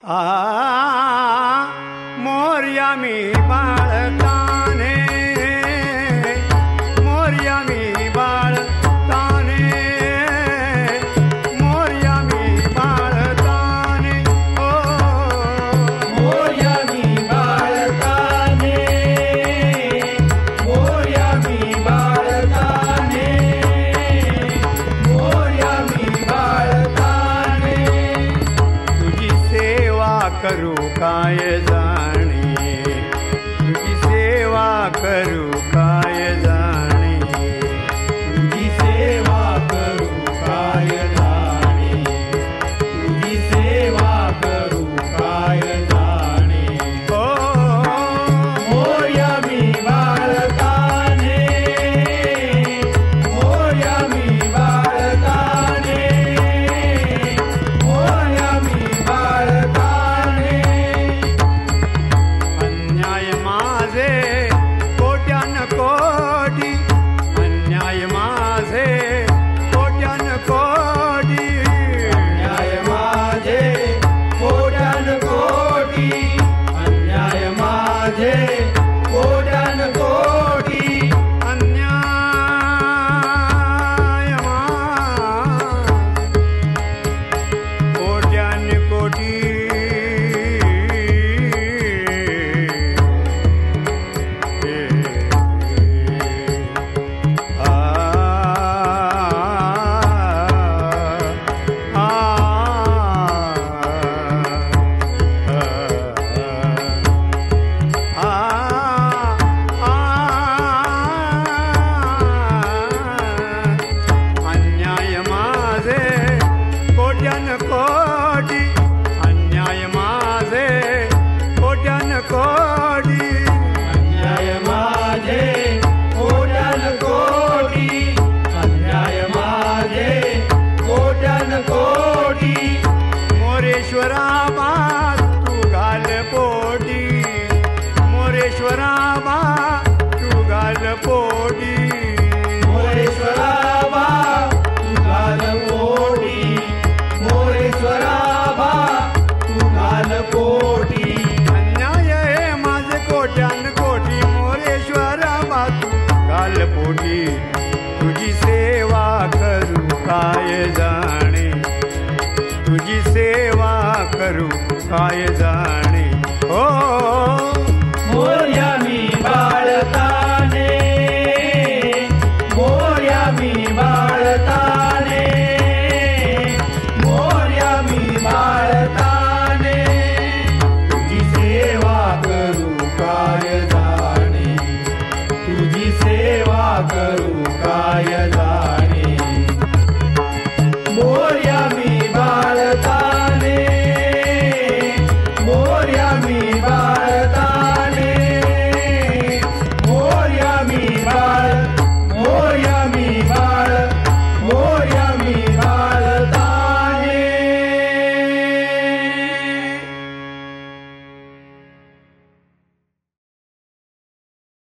आ मोरया मी बाळताने, मोरया मी बाळताने, मोरया मी बाळताने, ओ मोरया मी बाळताने, मोरया मी बाळताने, मोरया मी बाळताने. तुझी सेवा करू काय जाणे, तुझी सेवा करू काय जाणे, तुझी सेवा करू काय जाणे, तुझी सेवा करू काय जाणे. ओ मोरया मी बाळताने, मोरया मी बाळताने, मोरया मी बाळताने. अन्याय माझे कोट्यान कोटी, अन्याय माझे कोट्यान कोटी, अन्याय माझे कोट्यान कोटी, अन्याय माझे कोट्यान कोटी. अन्याय माझे कोट्यान कोटी. अन्याय माझे कोट्यान कोटी, अन्याय माझे कोट्यान कोटी, अन्याय माझे कोट्यान कोटी, अन्याय माझे कोट्यान कोटी. मोरेश्वरा बा तू घाल पोटी, मोरेश्वरा बा तू घाल पोटी, मोरेश्वरा बा तू घाल पोटी, मोरेश्वरा बा तू घाल पोटी. अन्याय हे माझे कोट्यान कोटी, मोरेश्वरा बा तू घाल पोटी. तुझी सेवा करू काय जाणे, तुझी सेवा करू काय जाणे. हो मोरया मी बाळताने, मोरया मी बाळताने, मोरया मी बाळताने. तुझी सेवा करू काय जाणे, तुझी सेवा करू काय जाणे.